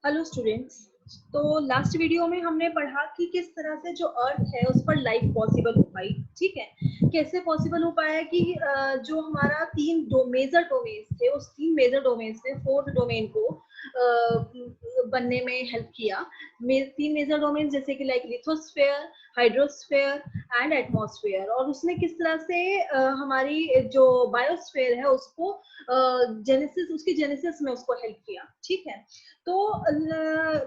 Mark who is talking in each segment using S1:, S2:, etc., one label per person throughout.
S1: Hello students. तो last video में हमने पढ़ा कि किस तरह से जो अर्थ है उस पर लाइफ पॉसिबल हो पाई। ठीक है, कैसे पॉसिबल हो पाया कि जो हमारा तीन मेजर डोमेन्स थे, उस तीन मेजर डोमेन्स ने फोर्थ डोमेन को बनने में हेल्प किया। तीन मेजर डोमेन्स जैसे कि like lithosphere, hydrosphere and atmosphere, और उसने किस तरह से हमारी जो बायोस्फेयर है उसको जेनेसिस, उसकी जेनेसिस में उसको हेल्प किया। ठीक है, तो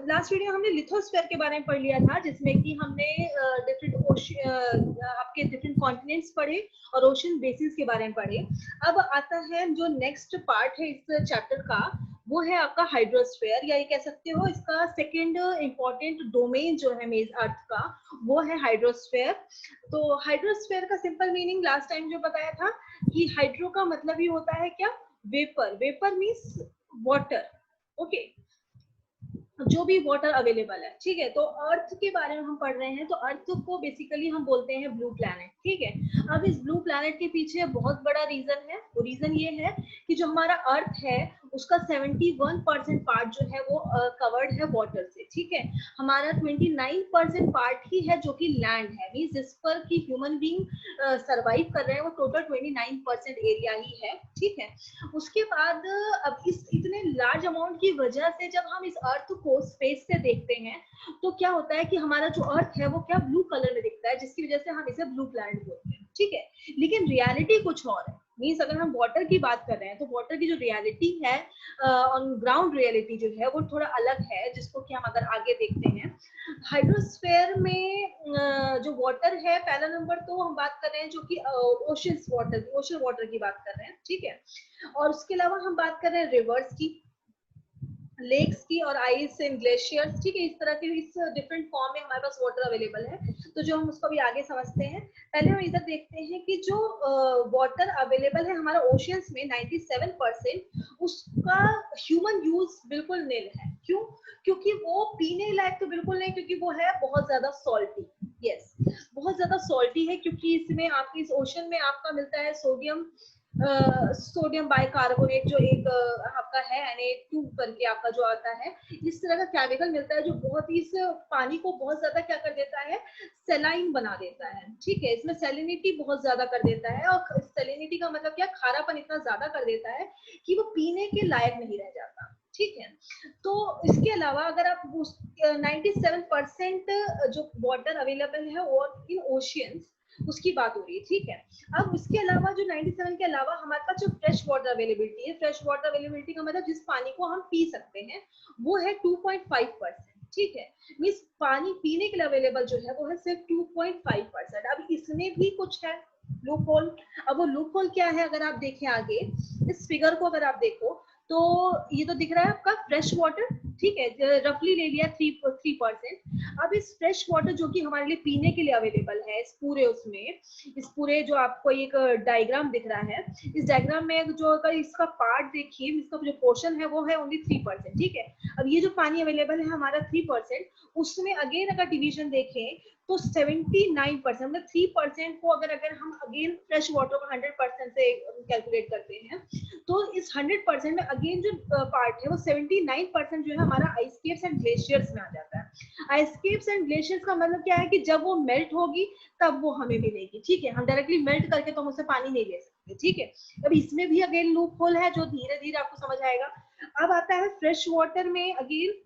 S1: लास्ट वीडियो हमने लिथोस्फेयर के बारे में पढ़ लिया था, जिसमें कि हमने डिफरेंट आपके डिफरेंट कॉन्टिनेंट्स पढ़े और ओशन बेसिस के बारे में पढ़े। अब आता है जो नेक्स्ट पार्ट है इस चैप्टर का, वो है आपका हाइड्रोस्फेयर, या ये कह सकते हो इसका सेकेंड इंपॉर्टेंट डोमेन जो है मेज अर्थ का, वो है हाइड्रोस्फेयर। तो हाइड्रोस्फेयर का सिंपल मीनिंग लास्ट टाइम जो बताया था कि हाइड्रो का मतलब ही होता है क्या, vapour. Vapour means water. Okay, जो भी वाटर अवेलेबल है। ठीक है, तो अर्थ के बारे में हम पढ़ रहे हैं, तो अर्थ को बेसिकली हम बोलते हैं ब्लू प्लैनेट। ठीक है, अब इस ब्लू प्लैनेट के पीछे बहुत बड़ा रीजन है। वो रीजन ये है कि जो हमारा अर्थ है उसका 71% पार्ट जो है वो कवर्ड है वाटर से। ठीक है, हमारा 29% पार्ट ही है जो कि लैंड है, मीन्स जिस पर कि ह्यूमन बींग सर्वाइव कर रहे हैं, वो टोटल 29% एरिया ही है। ठीक है, उसके बाद अब इस इतने लार्ज अमाउंट की वजह से जब हम इस अर्थ को स्पेस से देखते हैं तो क्या होता है कि हमारा जो अर्थ है वो क्या ब्लू कलर में दिखता है, जिसकी वजह से हम इसे ब्लू प्लैनेट बोलते हैं। ठीक है, लेकिन रियलिटी कुछ और है। मीन्स अगर हम वाटर की बात कर रहे हैं तो वाटर की जो रियलिटी है, ऑन ग्राउंड रियलिटी जो है वो थोड़ा अलग है, जिसको कि हम अगर आगे देखते हैं। हाइड्रोस्फेयर में जो वाटर है, पहला नंबर तो हम बात कर रहे हैं जो कि ओशन वाटर, ओशन वाटर की बात कर रहे हैं। ठीक है, और उसके अलावा हम बात कर रहे हैं रिवर्स की, लेक्स की और आइस एंड ग्लेशियर्स। ठीक है, इस तरह के इस डिफरेंट फॉर्म में हमारे पास वाटर अवेलेबल है। तो जो हम उसको भी आगे समझते हैं, पहले हम इधर देखते हैं कि जो वाटर अवेलेबल है हमारा ओशियंस में 97%, उसका ह्यूमन यूज बिल्कुल नील है। क्यों? क्योंकि वो पीने लायक तो बिल्कुल नहीं, क्योंकि वो है बहुत ज्यादा सॉल्टी। यस, बहुत ज्यादा सॉल्टी है, क्योंकि इसमें आपकी इस ओशन में आपका मिलता है सोडियम, सोडियम बाइकार्बोनेट, जो एक आपका है Na2 करके आपका जो आता है, इस तरह का केमिकल मिलता है जो बहुत ही इस पानी को बहुत ज्यादा क्या कर देता है, सेलाइन बना देता है। ठीक है, इसमें सेलिनिटी बहुत ज्यादा कर देता है, और सेलिनिटी का मतलब क्या, खारापन इतना ज्यादा कर देता है कि वो पीने के लायक नहीं रह जाता। ठीक है, तो इसके अलावा अगर आप 97% जो वाटर अवेलेबल है और इन ओशियंस, उसकी बात हो रही है। ठीक है, अब उसके अलावा जो 97 के अलावा हमारे पास जो फ्रेश वाटर अवेलेबिलिटी है, फ्रेश वाटर अवेलेबिलिटी का मतलब जिस पानी को हम पी सकते हैं, वो है 2.5%। ठीक है, मीन्स पानी पीने के लिए अवेलेबल जो है वो है सिर्फ 2.5%। अब इसमें भी कुछ है लूप होल। अब वो लूप होल क्या है, अगर आप देखें आगे इस फिगर को, अगर आप देखो तो ये तो दिख रहा है आपका फ्रेश वाटर। ठीक है, रफली ले लिया 3%। अब इस फ्रेश वाटर जो कि हमारे लिए पीने के लिए अवेलेबल है, इस पूरे उसमें, इस पूरे जो आपको एक डायग्राम दिख रहा है, इस डायग्राम में जो अगर इसका पार्ट देखिए, इसका जो पोर्शन है वो है ओनली 3%। ठीक है, अब ये जो पानी अवेलेबल है हमारा 3%, उसमें अगेन अगर डिवीजन देखें तो 79%, मतलब 3% को अगर हम अगेन फ्रेश वाटर को 100% से कैलकुलेट करते हैं, तो इस 100% में अगेन जो पार्ट है वो 79% जो है हमारा आइस केव्स एंड ग्लेशियर्स में आ जाता है। आइस केव्स एंड ग्लेशियर्स का मतलब क्या है कि जब वो मेल्ट होगी तब वो हमें मिलेगी। ठीक है, हम डायरेक्टली मेल्ट करके तो हम उससे पानी नहीं ले सकते। ठीक है, अब इसमें भी अगेन लूप होल है जो धीरे धीरे आपको समझ आएगा। अब आता है फ्रेश वाटर में अगेन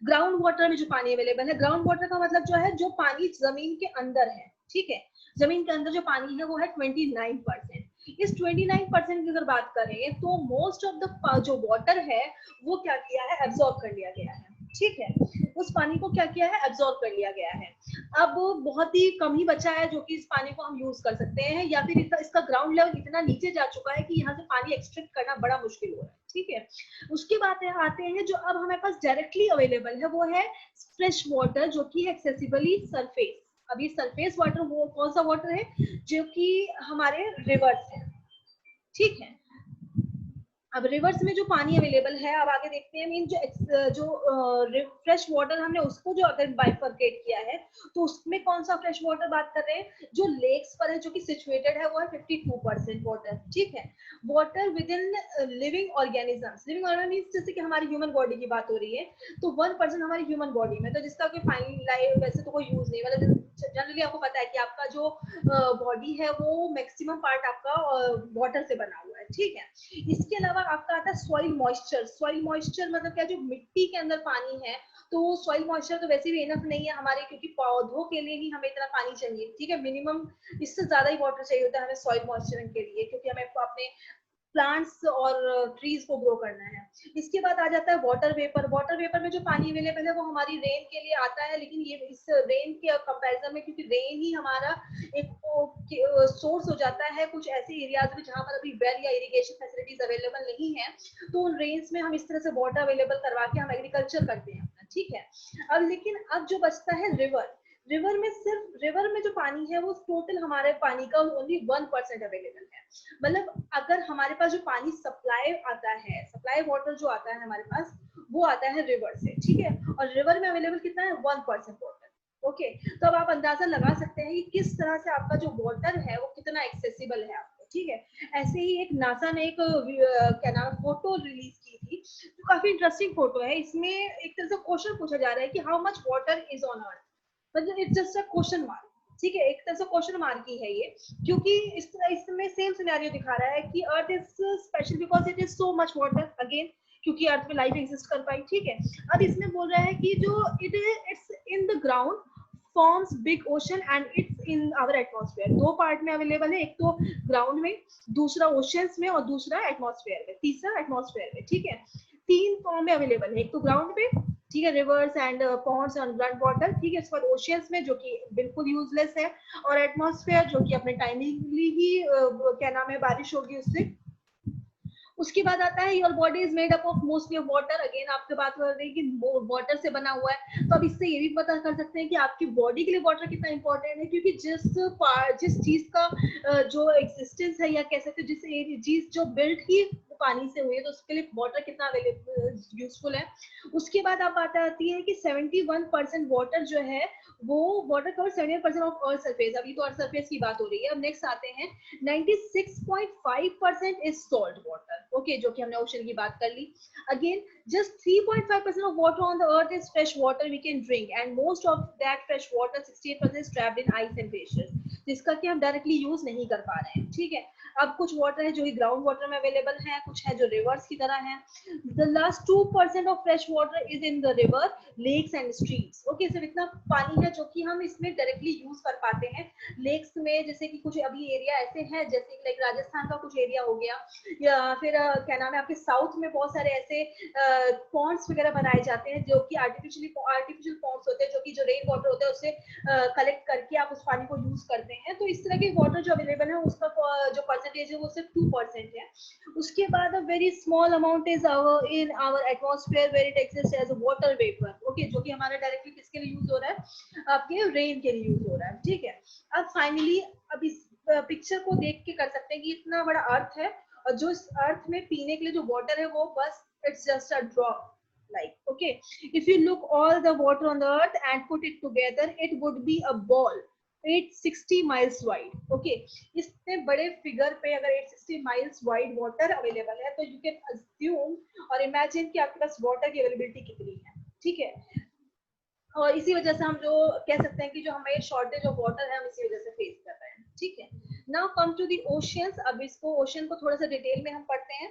S1: ग्राउंड वाटर में जो पानी अवेलेबल है। ग्राउंड वाटर का मतलब जो है जो पानी जमीन के अंदर है। ठीक है, जमीन के अंदर जो पानी है वो है 29%। इस 29% की अगर बात करें तो मोस्ट ऑफ द जो वाटर है वो क्या किया है, एब्जॉर्ब कर लिया गया है। ठीक है, उस पानी को क्या किया है, एब्जॉर्ब कर लिया गया है। अब बहुत ही कम ही बचा है जो कि इस पानी को हम यूज कर सकते हैं, या फिर इसका ग्राउंड लेवल इतना नीचे जा चुका है कि यहाँ से पानी एक्सट्रैक्ट करना बड़ा मुश्किल हो रहा है। ठीक है, उसके बाद आते हैं जो अब हमारे पास डायरेक्टली अवेलेबल है, वो है फ्रेश वाटर जो कि एक्सेसिबली सरफेस। अभी सरफेस वाटर वो कौन सा वाटर है, जो कि हमारे रिवर्स है। ठीक है, अब रिवर्स में जो पानी अवेलेबल है, अब आगे देखते हैं मीन जो फ्रेश वाटर हमने उसको जो अगर बाइफरकेट किया है, तो उसमें कौन सा फ्रेश वाटर बात कर रहे हैं, जो लेक्स पर है, जो कि सिचुएटेड है, वो है 52% वाटर, ठीक है। Water with in living organisms, living organism जैसे कि हमारी ह्यूमन बॉडी की बात हो रही है, तो 1% हमारी ह्यूमन बॉडी में, तो जिसका कोई फाइन लाइफ वैसे तो कोई यूज नहीं, मतलब जनरली आपको पता है कि आपका जो बॉडी है वो मैक्सिमम पार्ट आपका वाटर से बना हुआ है, ठीक है। इसके अलावा आपका आता है सॉइल मॉइस्चर। सॉइल मॉइस्चर मतलब क्या, जो मिट्टी के अंदर पानी है, तो सॉइल मॉइस्चर तो वैसे भी इनफ नहीं है हमारे, क्योंकि पौधों के लिए ही हमें इतना पानी चाहिए, ठीक है। मिनिमम इससे ज्यादा ही वाटर चाहिए होता है हमें सॉइल मॉइस्चरिंग के लिए, क्योंकि हमें अपने प्लांट्स और ट्रीज को ग्रो करना है। इसके बाद आ जाता है वाटर वेपर। वाटर वेपर में जो पानी अवेलेबल है वो हमारी रेन के लिए आता है, लेकिन ये इस रेन के कंपैरिजन में, क्योंकि रेन ही हमारा एक सोर्स हो जाता है कुछ ऐसे एरियाज में जहां पर अभी वेल या इरिगेशन फैसिलिटीज अवेलेबल नहीं है, तो उन रेन्स में हम इस तरह से वाटर अवेलेबल करवा के हम एग्रीकल्चर करते हैं अपना, ठीक है। अब लेकिन अब जो बचता है रिवर, रिवर में सिर्फ रिवर में जो पानी है वो टोटल हमारे पानी का ओनली 1% अवेलेबल है। मतलब अगर हमारे पास जो पानी सप्लाई आता है, सप्लाई वाटर जो आता है हमारे पास, वो आता है रिवर से, ठीक है। और रिवर में अवेलेबल कितना है, 1% वाटर, ओके। तो अब आप अंदाजा लगा सकते हैं कि किस तरह से आपका जो वाटर है वो कितना एक्सेसिबल है आपको, ठीक है। ऐसे ही एक नासा ने एक क्या नाम फोटो रिलीज की थी, जो काफी इंटरेस्टिंग फोटो है। इसमें एक तरह से क्वेश्चन पूछा जा रहा है कि how much water is on earth, मतलब it's just a question mark, ठीक है। एक तरह से क्वेश्चन मार्क ही है ये, क्योंकि इसमें सेम सिनेरियो दिखा रहा है कि earth is special because it is so much water, again क्योंकि अर्थ में लाइफ एग्जिस्ट कर पाई, ठीक है। अब इसमें बोल रहा है कि जो it's in the ground forms big ocean and it's in our atmosphere. दो पार्ट में अवेलेबल है, एक तो ग्राउंड में, दूसरा ओशंस में, और दूसरा एटमॉस्फेयर में, तीसरा एटमॉस्फेयर में, ठीक है। तीन फॉर्म में अवेलेबल है, एक तो ग्राउंड पे, ठीक है, reverse and Pond's and ground water, ठीक है। इस पर ओशियंस में जो कि बिल्कुल यूजलेस है, और एटमॉस्फेयर जो कि अपने टाइमिंगली ही क्या नाम है बारिश होगी उससे। उसके बाद आता है your body is made up of mostly of water, again आपसे बात कर रही है कि वाटर से बना हुआ है, तो अब इससे ये भी पता कर सकते हैं कि आपकी बॉडी के लिए वाटर कितना इंपॉर्टेंट है, क्योंकि जिस चीज का जो एग्जिस्टेंस है, या कह सकते हैं जिस चीज जो बिल्ट ही पानी से हुई है, तो उसके लिए वाटर कितना अवेलेबल यूजफुल है। उसके बाद आप बात आती है कि 71% वाटर जो है वो water cover 71% of earth surface, अभी तो अर्थ सरफेस की बात हो रही है। अब नेक्स्ट आते हैं 96.5% इज सॉल्ट वाटर, ओके, जो कि हमने ओशन की बात कर ली। Again just 3.5% of water on the earth is fresh water we can drink, and most of that fresh water 68% is trapped in ice and glaciers, जिसका कि हम डायरेक्टली यूज नहीं कर पा रहे हैं, ठीक है। अब कुछ वाटर है जो कि ग्राउंड वाटर में अवेलेबल है, कुछ है जो रिवर्स की तरह है। The last 2% of fresh water is in the river, lakes and streams, okay. सिर्फ इतना पानी है जो कि हम इसमें डायरेक्टली यूज कर पाते हैं। लेक्स में जैसे कि कुछ अभी एरिया ऐसे हैं, जैसे लाइक राजस्थान का कुछ एरिया हो गया, या फिर क्या नाम है आपके साउथ में बहुत सारे ऐसे पॉन्ड्स वगैरह बनाए जाते हैं, जो कि आर्टिफिशियल पॉन्ड्स होते हैं, जो कि जो रेन वाटर होता है उससे कलेक्ट करके आप उस पानी को यूज करते हैं। तो इस तरह के वाटर जो अवेलेबल है उसका जो परसेंटेज है वो सिर्फ 2% है। उसके बाद very small amount is in our atmosphere where it exist as water vapour, okay, जो कि हमारा डायरेक्टली किसके लिए यूज हो रहा है, आपके रेन के लिए यूज हो रहा है, ठीक है। अब फाइनली अब इस पिक्चर को देख के कर सकते हैं कि इतना बड़ा अर्थ है, और जो इस अर्थ में पीने के लिए जो वाटर है वो बस it's just a drop, like, okay, if you look all the water on the earth and put it together it would be a ball 860 miles wide, okay। इतने बड़े फिगर पे अगर 860 miles wide वाटर अवेलेबल है, तो you can assume और imagine कि आपके पास water की अवेलेबिलिटी कितनी है, ठीक है। और इसी वजह से हम जो कह सकते हैं कि जो हमें शॉर्टेज ऑफ वाटर है हम इसी वजह से फेस कर रहे हैं, ठीक है। Now come to the oceans. अब इसको ओशन को थोड़ा सा डिटेल में हम पढ़ते हैं।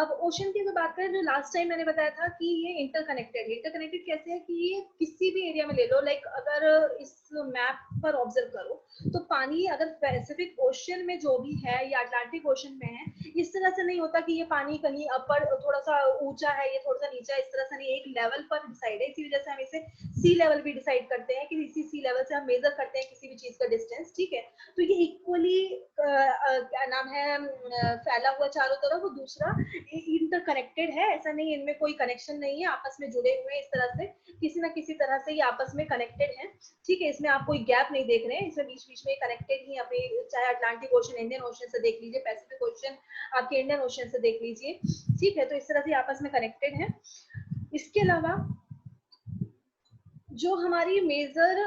S1: अब ओशन की अगर बात करें, जो लास्ट टाइम मैंने बताया था कि ये इंटरकनेक्टेड है। इंटरकनेक्टेड कैसे है कि ये किसी भी एरिया में ले लो, लाइक अगर इस मैप पर ऑब्जर्व करो तो पानी अगर पैसिफिक ओशन में जो भी है या अटलांटिक ओशन में है, इस तरह से नहीं होता कि ये पानी कहीं अपर थोड़ा सा ऊंचा है, ये थोड़ा सा नीचा है, इस तरह से नहीं, एक लेवल पर डिसाइड है। इसी वजह से हम इसे सी लेवल भी डिसाइड करते हैं कि इसी सी लेवल से हम मेजर करते हैं किसी भी चीज का डिस्टेंस, ठीक है। तो ये इक्वली क्या नाम है फैला हुआ चारों तरफ। दूसरा इंटरकनेक्टेड है, ऐसा नहीं इनमें कोई कनेक्शन नहीं है, आपस में जुड़े हुए हैं इस तरह से, किसी ना किसी तरह से ये आपस में कनेक्टेड है, ठीक है। इसमें आप कोई गैप नहीं देख रहे हैं, इसमें बीच बीच में कनेक्टेड ही अपने, चाहे अटलांटिक ओशन इंडियन ओशन से देख लीजिए, पैसिफिक ओशन आपके इंडियन ओशन से देख लीजिए, ठीक है। तो इस तरह से आपस में कनेक्टेड है। इसके अलावा जो हमारी मेजर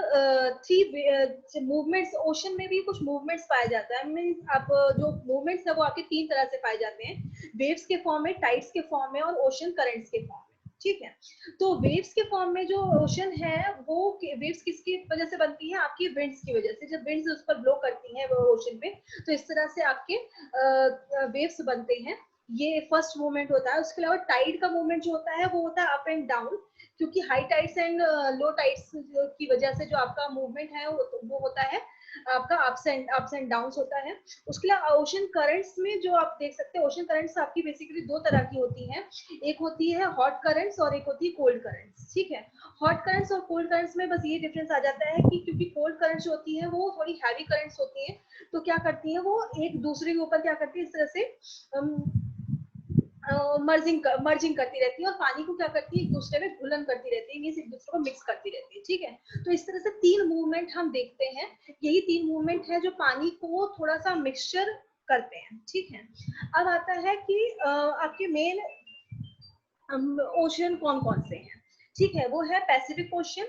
S1: थ्री मूवमेंट्स, ओशन में भी कुछ मूवमेंट्स पाए जाता है, मींस आप जो मूवमेंट्स है वो आपके तीन तरह से पाए जाते हैं, वेव्स के फॉर्म में, टाइड्स के फॉर्म में और ओशन करंट्स के फॉर्म में, ठीक है। तो वेव्स के फॉर्म में जो ओशन है वो वेव्स किसकी वजह से बनती है, आपकी विंड्स की वजह से, जब विंड्स उस पर ब्लो करती हैं वो ओशन पे, तो इस तरह से आपके वेव्स बनते हैं, ये फर्स्ट मूवमेंट होता है। उसके अलावा टाइड का मूवमेंट जो होता है वो होता है अप एंड डाउन, क्योंकि high tides and low tides की वजह से जो आपका मूवमेंट है वो होता है आपका अप्स एंड डाउन्स होता है। उसके अलावा ओशन करंट्स में जो आप देख सकते हैं, ओशन करंट्स आपकी बेसिकली दो तरह की होती हैं, एक होती है हॉट करंट्स और एक होती है कोल्ड करंट्स, ठीक है। हॉट करंट्स और कोल्ड करंट्स में बस ये डिफरेंस आ जाता है कि क्योंकि कोल्ड करंट्स होती है वो थोड़ी हैवी करंट्स होती है, तो क्या करती है वो एक दूसरे के ऊपर क्या करती है, इस तरह से मर्जिंग करती रहती है, और पानी को क्या करती है, एक दूसरे में घुलन करती रहती है, मींस एक दूसरे को मिक्स करती रहती है, ठीक है। तो इस तरह से तीन मूवमेंट हम देखते हैं, यही तीन मूवमेंट है जो पानी को थोड़ा सा मिक्सचर करते हैं, ठीक है। अब आता है कि आपके मेन ओशन कौन कौन से हैं, ठीक है। वो है Pacific ocean,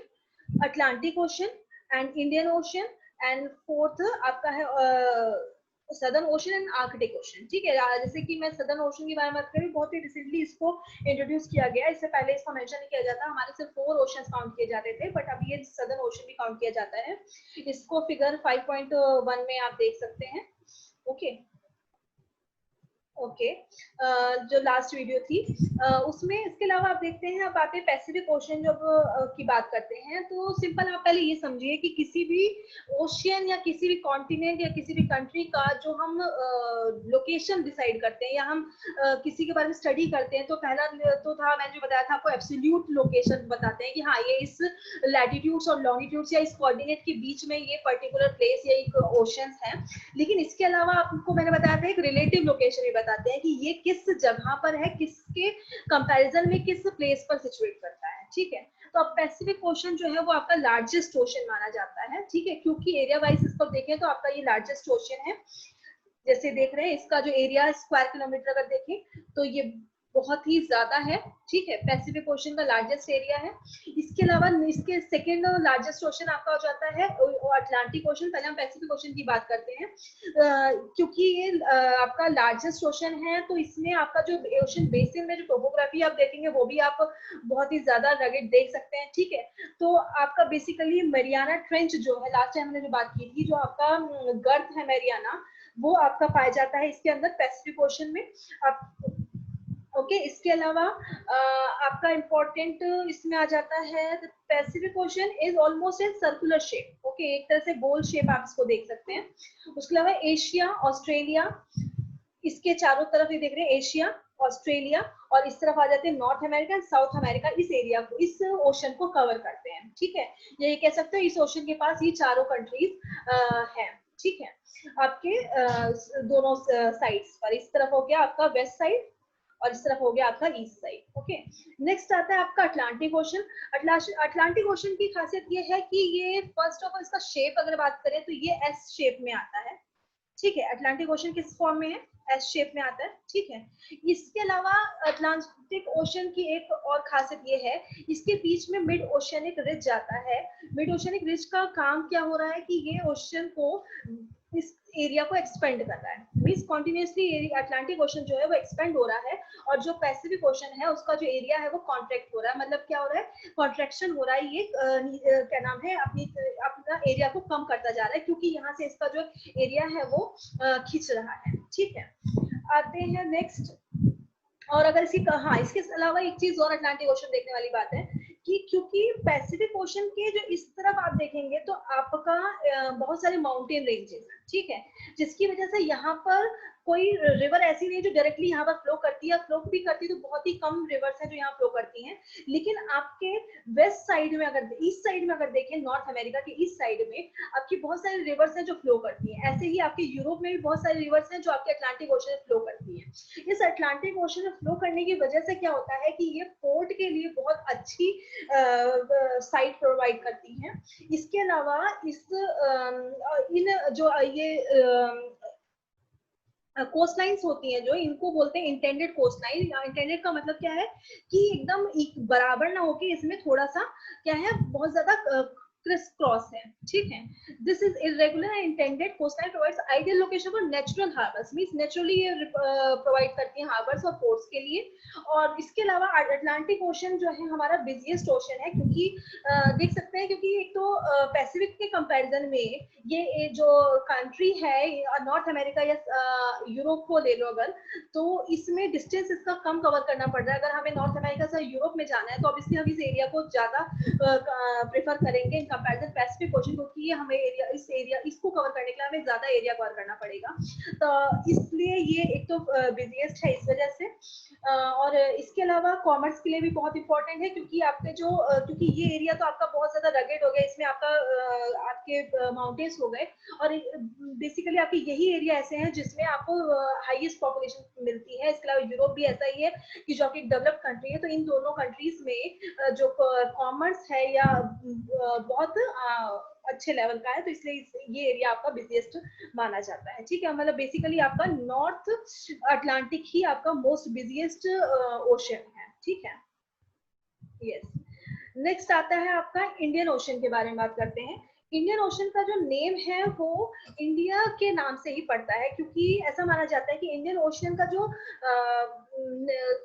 S1: Atlantic ocean and Indian ocean, and fourth आपका है southern ocean and Arctic ocean, ठीक है। जैसे कि मैं सदर्न ओशन की बारे में बात करूँ, बहुत ही रिसेंटली इसको इंट्रोड्यूस किया गया, इससे पहले इसको मेंशन नहीं किया जाता, हमारे सिर्फ 4 ओशंस काउंट किए जाते थे, बट अब ये सदर्न ओशन भी काउंट किया जाता है। इसको फिगर 5.1 में आप देख सकते हैं, ओके ओके। जो लास्ट वीडियो थी उसमें, इसके अलावा आप देखते हैं, अब आते हैं पैसिफिक ओशन जब की बात करते हैं, तो सिंपल आप पहले ये समझिए कि किसी भी ओशियन या किसी भी कॉन्टिनेंट या किसी भी कंट्री का जो हम लोकेशन डिसाइड करते हैं या हम किसी के बारे में स्टडी करते हैं, तो पहला तो था, मैंने जो बताया था आपको, एब्सोल्यूट लोकेशन बताते हैं कि हाँ ये इस लैटिट्यूड्स और लॉन्गिट्यूड्स या इस कोऑर्डिनेट के बीच में ये पर्टिकुलर प्लेस या एक ओशन है। लेकिन इसके अलावा आपको मैंने बताया था एक रिलेटिव लोकेशन भी बताते हैं कि ये किस जगह पर है, किसके कंपैरिजन में किस प्लेस पर सिचुएट करता है, ठीक है। तो अब पैसिफिक ओशन जो है वो आपका लार्जेस्ट ओशन माना जाता है, ठीक है, क्योंकि एरिया वाइज इसको देखें तो आपका ये लार्जेस्ट ओशन है। जैसे देख रहे हैं इसका जो एरिया स्क्वायर किलोमीटर अगर देखें तो ये बहुत ही ज्यादा है, ठीक है। पैसिफिक ओशन का लार्जेस्ट एरिया है। इसके अलावा इसके सेकेंड लार्जेस्ट ओशन आपका हो जाता है अटलांटिक ओशन। पहले हम पैसिफिक ओशन की बात करते हैं, क्योंकि ये आपका लार्जेस्ट ओशन है, तो इसमें आपका जो ओशन बेसिन में जो टोपोग्राफी आप देखेंगे वो भी आप बहुत ही ज्यादा रगेड देख सकते हैं, ठीक है। तो आपका बेसिकली मैरियाना ट्रेंच जो है, लास्ट टाइम हमने जो बात की थी, जो आपका गर्थ है मैरियाना, वो आपका पाया जाता है इसके अंदर पैसिफिक ओशन में। आप ओके इसके अलावा आपका इम्पोर्टेंट इसमें आ जाता है, Pacific ocean is almost in circular shape, okay, एक तरह से गोल शेप आप इसको देख सकते हैं। उसके अलावा एशिया, ऑस्ट्रेलिया, इसके चारों तरफ ये देख रहे हैं, एशिया, ऑस्ट्रेलिया, और इस तरफ आ जाते हैं नॉर्थ अमेरिका, साउथ अमेरिका, इस एरिया को, इस ओशन को कवर करते हैं, ठीक है। ये कह सकते हो इस ओशन के पास ये चारों कंट्रीज हैं, ठीक है। आपके दोनों साइड्स पर, इस तरफ हो गया आपका वेस्ट साइड और इस तरफ हो गया आपका ईस्ट साइड, ओके। नेक्स्ट आता है आपका अटलांटिक ओशन। अटलांटिक ओशन की खासियत ये है कि ये फर्स्ट ऑफ ऑल इसका शेप अगर बात करें तो ये एस शेप में आता है, ठीक है। अटलांटिक ओशन किस फॉर्म में है, एस शेप में आता है, ठीक है। इसके अलावा अटलांटिक ओशन की एक और खासियत ये है, इसके बीच में मिड ओशनिक रिज जाता है। मिड ओशनिक रिज का काम क्या हो रहा है कि ये ओशन को, इस एरिया को एक्सपेंड कर रहा है, मींस कॉन्टिन्यूसली अटलांटिक ओशन जो है वो एक्सपेंड हो रहा है, और जो पैसिफिक ओशन है उसका जो एरिया है वो कॉन्ट्रैक्ट हो रहा है। मतलब क्या हो रहा है, कॉन्ट्रैक्शन हो रहा है, ये क्या नाम है, अपना एरिया को कम करता जा रहा है, क्योंकि यहाँ से इसका जो एरिया है वो खींच रहा है, ठीक है। आते हैं नेक्स्ट, और अगर इसके अलावा एक चीज और अटलांटिक ओशन देखने वाली बात है कि क्योंकि पैसिफिक ओशन के जो इस तरफ आप देखेंगे तो आपका बहुत सारे माउंटेन रेंजेस हैं, ठीक है, जिसकी वजह से यहाँ पर कोई रिवर ऐसी नहीं जो डायरेक्टली यहाँ पर फ्लो करती है, फ्लो भी करती है तो बहुत ही कम रिवर्स हैं जो यहाँ फ्लो करती हैं। लेकिन आपके वेस्ट साइड में अगर ईस्ट साइड में अगर देखें, नॉर्थ अमेरिका के ईस्ट साइड में आपकी बहुत सारी रिवर्स हैं जो फ्लो करती हैं। ऐसे ही आपके यूरोप में भी बहुत सारी रिवर्स हैं जो आपके अटलांटिक ओशन में फ्लो करती हैं। इस अटलांटिक ओशन में फ्लो करने की वजह से क्या होता है कि ये पोर्ट के लिए बहुत अच्छी साइट प्रोवाइड करती हैं। इसके अलावा इन जो ये कोस्ट लाइन्स होती हैं जो, इनको बोलते हैं इंटेंडेड कोस्ट लाइन। इंटेंडेड का मतलब क्या है कि एकदम बराबर ना होके इसमें थोड़ा सा क्या है, बहुत ज्यादा क्रिस क्रॉस है, ठीक है। This is irregular and intended coast line provides ideal location for natural harbours, means naturally ये प्रोवाइड करती हैं हार्बर्स और पोर्ट्स के लिए। और इसके अलावा अटलांटिक ओशन जो है हमारा बिजिएस्ट ओशन है, क्योंकि देख सकते हैं क्योंकि एक तो पैसिफिक के कंपैरिजन में ये जो कंट्री है नॉर्थ अमेरिका या यूरोप को ले लो अगर, तो इसमें डिस्टेंस इसका कम कवर करना पड़ रहा है। अगर हमें नॉर्थ अमेरिका से यूरोप में जाना है तो ऑब्वियसली हम इस एरिया को ज्यादा प्रेफर करेंगे इन कंपैरिजन पैसिफिक ओशन, क्योंकि हमें एरिया इसको कवर करने के लिए हमें ज्यादा एरिया कवर करना पड़ेगा। तो इसलिए ये एक तो बिजिएस्ट है इस वजह से। और इसके अलावा कॉमर्स के लिए भी बहुत इंपॉर्टेंट है, क्योंकि आपके जो क्योंकि ये एरिया तो आपका बहुत ज्यादा रगेड हो गया, इसमें आपका आपके माउंटेन्स हो गए, और बेसिकली आपके यही एरिया ऐसे हैं जिसमें आपको हाईएस्ट पॉपुलेशन मिलती है। इसके अलावा यूरोप भी ऐसा ही है कि जो आपकी डेवलप्ड कंट्री है, तो इन दोनों कंट्रीज में जो कॉमर्स है या बहुत अच्छे लेवल का है, तो इसलिए ये एरिया आपका बिजिएस्ट माना जाता है, ठीक है। मतलब बेसिकली आपका नॉर्थ अटलांटिक ही आपका मोस्ट बिजिएस्ट ओशन है, ठीक है। यस, नेक्स्ट आता है आपका इंडियन ओशन के बारे में बात करते हैं। इंडियन ओशन का जो नेम है वो इंडिया के नाम से ही पड़ता है, क्योंकि ऐसा माना जाता है कि इंडियन ओशन का जो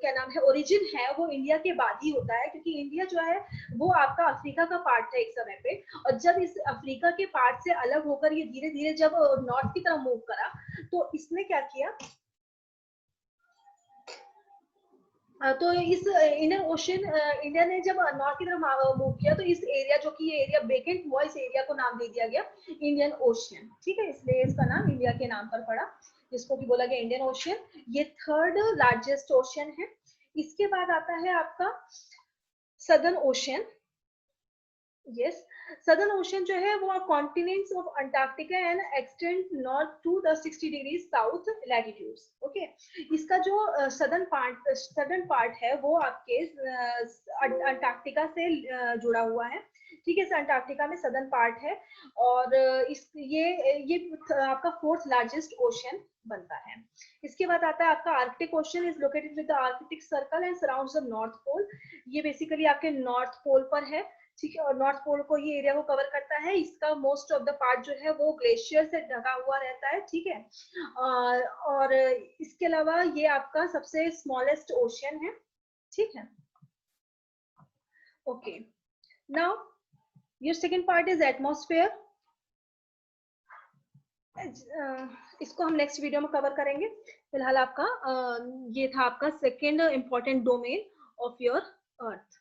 S1: क्या नाम है, ओरिजिन है, वो इंडिया के बाद ही होता है, क्योंकि इंडिया जो है वो आपका अफ्रीका का पार्ट था एक समय पे, और जब इस अफ्रीका के पार्ट से अलग होकर ये धीरे धीरे जब नॉर्थ की तरफ मूव करा, तो इसने क्या किया, तो इस इंडियन ओशन इंडिया ने जब नॉर्थ की तरफ मूव किया, तो इस एरिया जो कि ये एरिया वेकेंट हुआ, इस एरिया को नाम दे दिया गया इंडियन ओशन, ठीक है। इसलिए इसका नाम इंडिया के नाम पर पड़ा, जिसको कि बोला गया इंडियन ओशन। ये थर्ड लार्जेस्ट ओशन है। इसके बाद आता है आपका southern ocean. Yes, southern ocean जो है वो continents of Antarctica and extend north to the 60 degree south latitudes, okay. इसका जो सदर्न पार्ट है वो आपके अंटार्कटिका से जुड़ा हुआ है, ठीक है। अंटार्कटिका में सदर्न पार्ट है, और ये आपका फोर्थ लार्जेस्ट ओशन बनता है। इसके बाद आता है आपका Arctic ocean, is located with the Arctic circle and surrounds the north pole. ये बेसिकली आपके नॉर्थ पोल पर है, ठीक है, और नॉर्थ पोल को ये एरिया को कवर करता है। इसका मोस्ट ऑफ द पार्ट जो है वो ग्लेशियर से ढका हुआ रहता है, ठीक है। और इसके अलावा ये आपका सबसे स्मॉलेस्ट ओशन है, ठीक है। Okay, now your second part is atmosphere. इसको हम नेक्स्ट वीडियो में कवर करेंगे। फिलहाल आपका ये था आपका second important domain of your earth.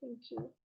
S1: Thank you.